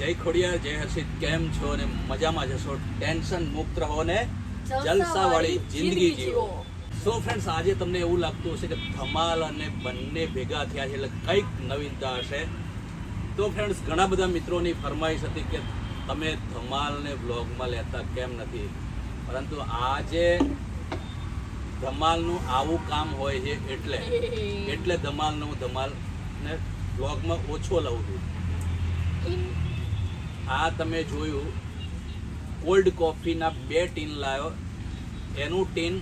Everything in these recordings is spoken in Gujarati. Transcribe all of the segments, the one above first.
જય ખોડિયાર, જય હર્ષિત, કેમ છો? ને મજામાં જશો? ટેન્શન મુક્ત રહો ને જલસાવાળી જિંદગી જીવો. સો ફ્રેન્ડ્સ, આજે તમને એવું લાગતું હશે કે ધમાલ અને બંને ભેગા થયા છે એટલે કંઈક નવીનતા હશે. તો ફ્રેન્ડ્સ, ઘણા બધા મિત્રોની ફરમાઈશ હતી કે તમે ધમાલને વ્લોગમાં લેતા કેમ નથી, પરંતુ આજે ધમાલનું આવું કામ હોય છે એટલે ધમાલને વ્લોગમાં ઓછો લઉં છું. આ તમે જોયું, કોલ્ડ કોફીના 2 ટીન લાવ્યો, એનું ટીન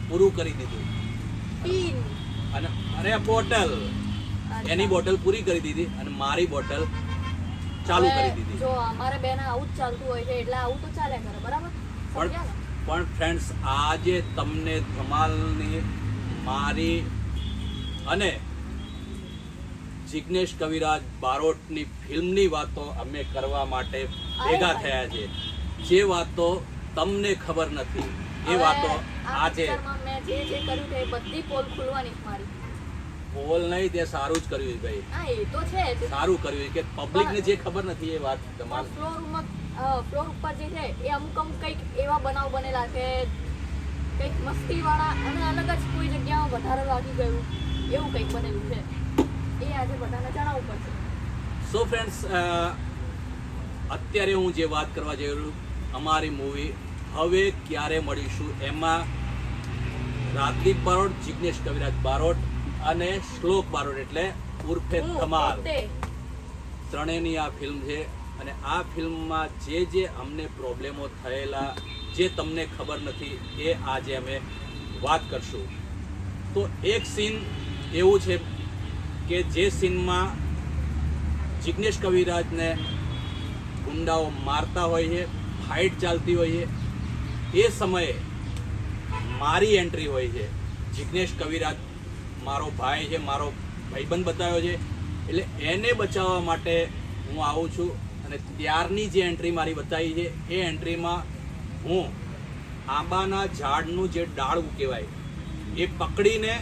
પૂરું કરી દીધું અને અરે બોટલ, એની બોટલ પૂરી કરી દીધી અને મારી બોટલ ચાલુ કરી દીધી. જો અમારે બેન આવું જ ચાલતું હોય છે એટલે આવું તો ચાલે કરે, બરાબર? પણ ફ્રેન્ડ્સ, આજે તમને ધમાલની, મારી અને જિગ્નેશ કવિરાજ બારોટની ફિલ્મની વાતો અમે કરવા માટે ભેગા થયા છે. જે વાતો તમને ખબર નથી એ વાતો આજે મેં જે કર્યું છે એ બધી પોલ ખુલવાની મારી. બોલ નહીં, તે સારું જ કર્યું ભાઈ. હા, એ તો છે જ. સારું કર્યું કે પબ્લિકને જે ખબર નથી એ વાત તમારે. ફ્લોર ઉપર જે છે એ અમુક કંઈક એવા બનાવ બનેલા છે, કંઈક મસ્તીવાળા અને અલગ જ કોઈ જગ્યામાં વધારે લાગી ગયું એવું કંઈક બનેલું છે. એ આજે બધાને જણાવવું પડશે. સો ફ્રેન્ડ્સ, અત્યારે હું જે વાત કરવા જઈ રહ્યો, અમારી મૂવી હવે ક્યારે મળીશું, એમાં રાજદીપ બારોટ, જિગ્નેશ કવિરાજ બારોટ અને શ્લોક બારોટ એટલે ઉર્ફે ધમાલ, ત્રણેયની આ ફિલ્મ છે. અને આ ફિલ્મમાં જે અમને પ્રોબ્લેમો થયેલા, જે તમને ખબર નથી, એ આજે અમે વાત કરશું. તો એક સીન એવું છે કે જે સીનમાં જિગ્નેશ કવિરાજને ગુંડાઓ મારતા હોય છે, ફાઇટ ચાલતી હોય છે, એ સમયે મારી એન્ટ્રી હોય છે. જિગ્નેશ કવિરાજ મારો ભાઈ છે, મારો ભાઈબંધ બતાવ્યો છે, એટલે એને બચાવવા માટે હું આવું છું. અને ત્યારની જે એન્ટ્રી મારી બતાવી છે એ એન્ટ્રીમાં હું આંબાના ઝાડનું જે ડાળવું કહેવાય એ પકડીને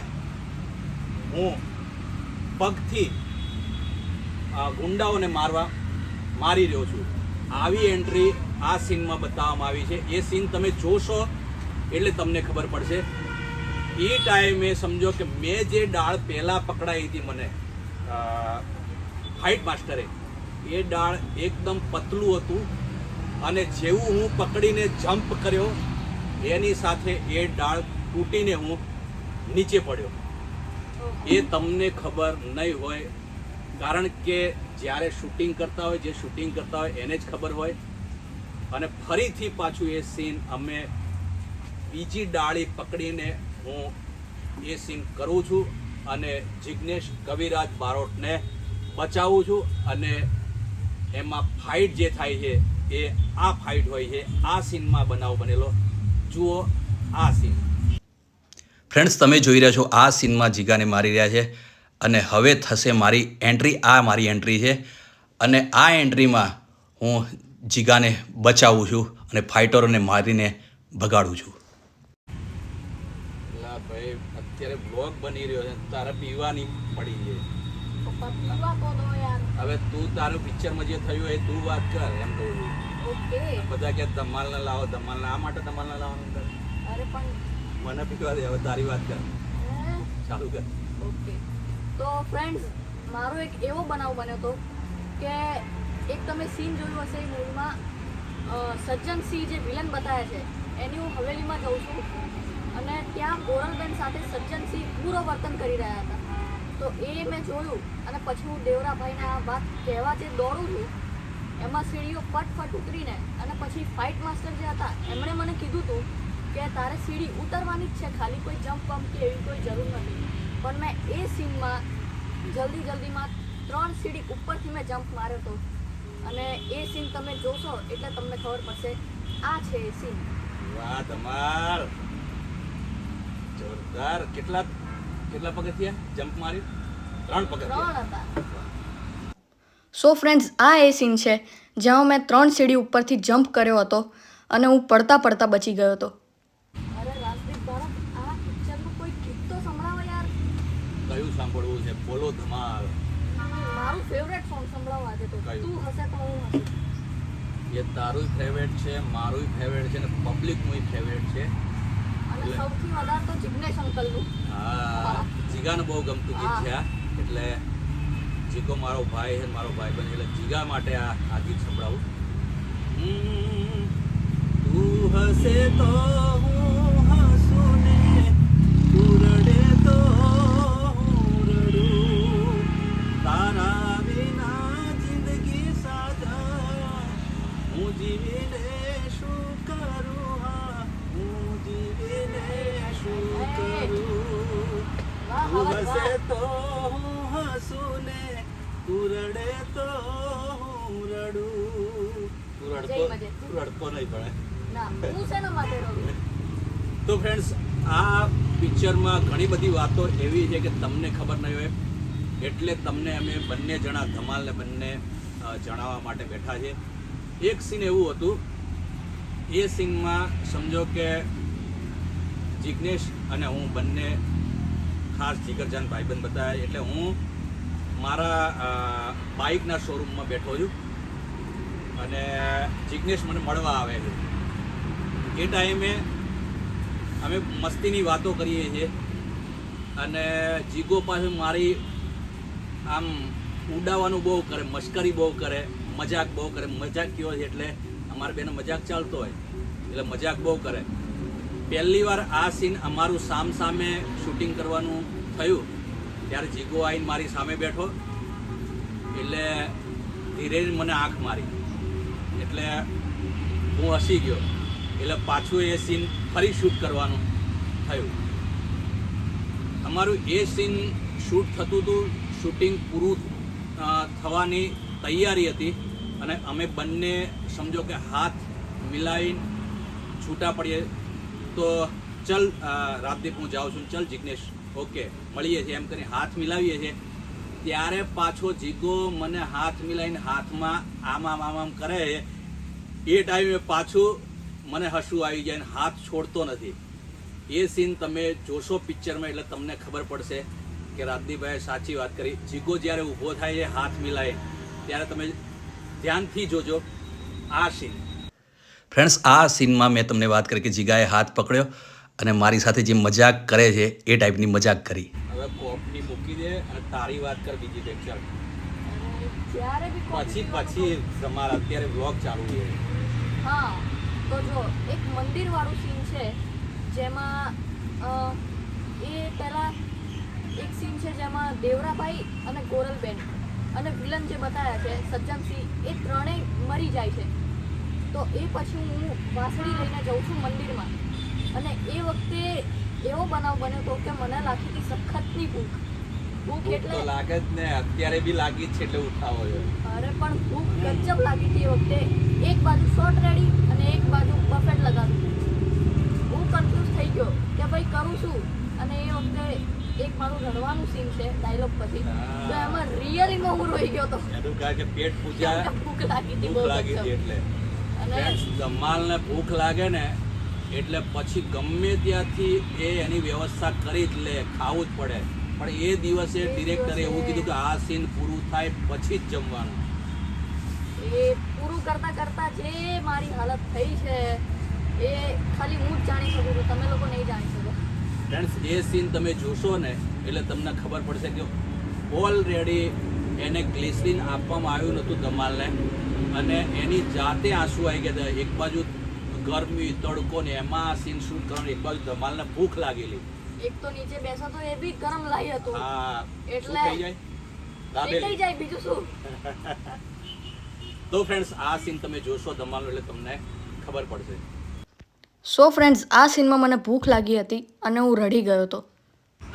હું પગથી ગુંડાઓને મારી રહ્યો છું. આવી એન્ટ્રી આ સીનમાં બતાવવામાં આવી છે. એ સીન તમે જોશો એટલે તમને ખબર પડશે. એ ટાઈમે સમજો કે મેં જે ડાળ પહેલાં પકડાઈ હતી મને ફાઇટ માસ્ટરે, એ ડાળ એકદમ પતલું હતું અને જેવું હું પકડીને જમ્પ કર્યો એની સાથે એ ડાળ તૂટીને હું નીચે પડ્યો. એ તમને ખબર નહીં હોય, કારણ કે જ્યારે શૂટિંગ કરતા હોય, જે શૂટિંગ કરતા હોય એને જ ખબર હોય. અને ફરીથી પાછું એ સીન અમે બીજી ડાળી પકડીને હું એ સીન કરું છું અને જિગ્નેશ કવિરાજ બારોટને બચાવું છું. અને એમાં ફાઇટ જે થાય છે એ આ ફાઇટ હોય છે. આ સીનમાં બનાવ બનેલો જુઓ. આ સીન ફ્રેન્ડ્સ, તમે જોઈ રહ્યા છો, આ સીનમાં જીગાને મારી રહ્યા છે અને હવે થશે મારી એન્ટ્રી. આ મારી એન્ટ્રી છે અને આ એન્ટ્રીમાં હું જીગાને બચાવું છું અને ફાઇટરોને મારીને ભગાડું છું. ભાઈ, અત્યારે બ્લોગ બની રહ્યો છે, તારે પીવાની પડી છે. હવે તું તારું પિક્ચરમાં જે થયું એ તું વાત કર, એમ કહું છું. બધા કે ધમાલને લાવો, ધમાલને આ માટે ધમાલને લાવવાનું. અરે પણ મને પીવા દે, હવે તારી વાત કર, ચાલુ કર. ઓકે, તો ફ્રેન્ડ્સ, મારો એક એવો બનાવ બન્યો હતો કે એક તમે સીન જોયું હશે એ મૂવીમાં, સજ્જનસિંહ જે વિલન બતાવ્યા છે એની હું હવેલીમાં જઉં છું અને ત્યાં ગોરલબેન સાથે સજ્જનસિંહ પૂરો વર્તન કરી રહ્યા હતા. તો એ મેં જોયું અને પછી હું દેવરાભાઈને આ વાત કહેવા જે દોડું છું, એમાં સીડીઓ ફટફટ ઉતરીને અને પછી ફાઇટ માસ્ટર જે હતા એમણે મને કીધું હતું કે તારે સીડી ઉતરવાની જ છે, ખાલી કોઈ જમ્પ પમ્પ કે એવી કોઈ જરૂર નથી. પણ મેં એ સીનમાં જલ્દીમાં 3 સીડી ઉપરથી મેં જમ્પ માર્યો હતો અને એ સીન તમે જોશો એટલે તમને ખબર પડશે. આ છે એ સીન. વાહ ધમાલ, જોરદાર. કેટલા પગથિયા જમ્પ માર્યું? 3 પગથિયા હતા. સો ફ્રેન્ડ્સ, આ એ સીન છે જ્યાં મેં 3 સીડી ઉપરથી જમ્પ કર્યો હતો અને હું પડતા બચી ગયો હતો. અરે રાજદીપ બારોટ, આ પિક્ચરનું કોઈ ગીત તો સંભળાવો યાર. કયું સાંભળવું છે? બોલો ધમાલ. મારું ફેવરેટ સોંગ સંભળાવ આજે તો કયું? તું હશે તો હું હસું. એ તારું ફેવરેટ છે, મારું ફેવરેટ છે ને પબ્લિકનું ફેવરેટ છે. અને સૌથી વધારે તો જિગ્નેશ અંકલનું. હા, જીગાને બહુ ગમતું ગીત છે આ. એટલે જીગો મારો ભાઈ છે, મારો ભાઈ બને એટલે જીગા માટે આ ગીત સંભળાવું. તું હસે તો હું હસું ને તું રડે તો હું રડું, તારા વિના જિંદગી સાજા હું જીવીને શું કરું, હા હું જીવીને શું કરું. વાહ, તું વાહ, હસે વાહ. તો હું હસું ને તું રડે તો હું રડું. તું જય મજે. રડતો નહીં પડે. ના હું શેના માટે રહું? તો ફ્રેન્ડ્સ, આ પિક્ચરમાં ઘણી બધી વાતો એવી છે કે તમને ખબર નહીં હોય, એટલે તમને અમે બંને જણા ધમાલને બંને જણાવવા માટે બેઠા છે. એક સીન એવું હતું, એ સીનમાં સમજો કે જિગ્નેશ અને હું બંને ખાસ જીગરજાન ભાઈબંધ બતાવ્યા. એટલે હું મારા બાઇકના શોરૂમમાં બેઠો છું અને જિગ્નેશ મને મળવા આવે છે. એ ટાઈમે અમે મસ્તીની વાતો કરીએ છીએ અને જીગો પાસે મારી આમ ઉડાવવાનું બહુ કરે, મશ્કરી બહુ કરે, મજાક બહુ કરે. મજાક કયો છે એટલે અમારે બેનો મજાક ચાલતો હોય એટલે મજાક બહુ કરે. પહેલી વાર આ સીન અમારું સામે શૂટિંગ કરવાનું થયું ત્યારે જીગો આવીને મારી સામે બેઠો એટલે ધીરે મને આંખ મારી એટલે હું હસી ગયો. એટલે પાછું એ સીન ફરી શૂટ કરવાનું થયું. અમારું એ સીન શૂટ થતું હતું, શૂટિંગ પૂરું થવાની તૈયારી હતી અને અમે બંને સમજો કે હાથ મિલાવીને છૂટા પડીએ તો ચલ રાજદીપ હું જાઉં છું, ચલ જિગ્નેશ ઓકે મળીએ છીએ એમ કરીને હાથ મિલાવીએ છીએ. ત્યારે પાછો જીગો મને હાથ મિલાવીને હાથમાં આમ કરે છે. એ ટાઈમે પાછું મને હસવું આવી જાય ને હાથ છોડતો નથી. એ સીન તમે જોશો પિક્ચરમાં એટલે તમને ખબર પડશે કે રાજદીપભાઈએ સાચી વાત કરી. જીગો જ્યારે ઊભો થાય છે હાથ મિલાય ત્યારે તમે ધ્યાનથી જોજો આ સીન. ફ્રેન્ડ્સ, આ સીનમાં મેં તમને વાત કરી કે જીગાએ હાથ પકડ્યો અને મારી સાથે જે મજાક કરે છે એ ટાઈપની મજાક કરી. હવે કોપની મૂકી દે અને તારી વાત કર બીજી લેક્ચર જ્યારે બી પછી તમારા અત્યારે વ્લોગ ચાલુ છે. હા તો જો એક મંદિર વાળું સીન છે જેમાં એ પહેલા એક સીન છે જેમાં દેવરાભાઈ અને ગોરલબેન અને વિલન જે બતાવ્યા છે સજ્જનસિંહ એ ત્રણેય મરી જાય છે. તો એ પછી હું વાસળી લઈને જઉં છું મંદિરમાં અને એ વખતે એવો બનાવ બન્યો હતો કે મને લાગી હતી સખતની ભૂખ એટલે લાગે જ ને, અત્યારે બી લાગી જ છે એટલે ઉઠાવો છે. અરે પણ ભૂખ ગજબ લાગી હતી એ વખતે. એક બાજુ શોર્ટ રેડી અને એક બાજુ બફેટ લગાવ્યું. હું કન્ફ્યુઝ થઈ ગયો કે ભાઈ કરું શું. અને એ વખતે એક મારું રડવાનું સીન છે ડાયલોગ પછી, તો એમાં રિયલીમાં હું રોઈ ગયો હતો. એનું કારણ કે પેટ પૂજા ભૂખ લાગી હતી, ભૂખ લાગી હતી એટલે. અને ધમાલને ભૂખ લાગે ને એટલે પછી ગમે ત્યાંથી એ એની વ્યવસ્થા કરી જ લે, ખાવું જ પડે. પણ એ દિવસે ડિરેક્ટરે એવું કીધું કે આ સીન પૂરું થાય પછી જ જમવાનું. એ પૂરું કરતા જે મારી હાલત થઈ છે એ ખાલી હું જ જાણી શકું છું, તમે લોકો નહીં જાણી શકો. ફ્રેન્ડ્સ, એ સીન તમે જોશો ને એટલે તમને ખબર પડશે કે ઓલરેડી એને ગ્લિસરીન આપવામાં આવ્યું નહોતું ધમાલને અને એની જાતે આંસુ આવી ગયા હતા. એક બાજુ ગરમી તડકો ને એમાં સીન શૂટ કરવાનું, એક બાજુ ધમાલને ભૂખ લાગેલી. એક તો નીચે બેસો તો એ બી ગરમ લાઈ હતું. હા, એટલે શું થઈ જાય? દાબેલી. જાય બીજું શું. તો ફ્રેન્ડ્સ, આ સીન તમે જોશો ધમાલનો એટલે તમને ખબર પડશે. સો ફ્રેન્ડ્સ, આ સીનમાં મને ભૂખ લાગી હતી અને હું રડી ગયો હતો.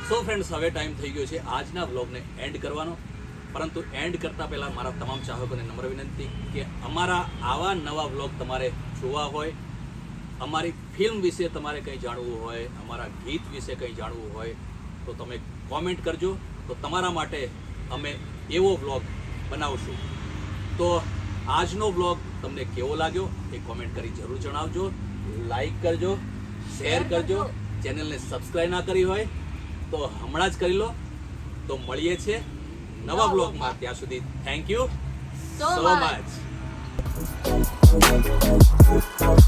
સો ફ્રેન્ડ્સ, હવે ટાઈમ થઈ ગયો છે આજના વ્લોગને એન્ડ કરવાનો. પરંતુ એન્ડ કરતાં પહેલાં મારા તમામ ચાહકોને નમ્ર વિનંતી કે અમારા આવા નવા વ્લોગ તમારે જોવા હોય, અમારી ફિલ્મ વિશે તમારે કંઈ જાણવું હોય, અમારા ગીત વિશે કંઈ જાણવું હોય તો તમે કોમેન્ટ કરજો. તો તમારા માટે અમે એવો વ્લોગ બનાવશું. તો આજનો વ્લોગ તમને કેવો લાગ્યો એ કોમેન્ટ કરી જરૂર જણાવજો. લાઈક કરજો, શેર કરજો. ચેનલને સબસ્ક્રાઈબ ના કરી હોય તો હમણાં જ કરી લો. તો મળીએ છીએ નવા બ્લોગમાં. ત્યાં સુધી thank you. so so much. much.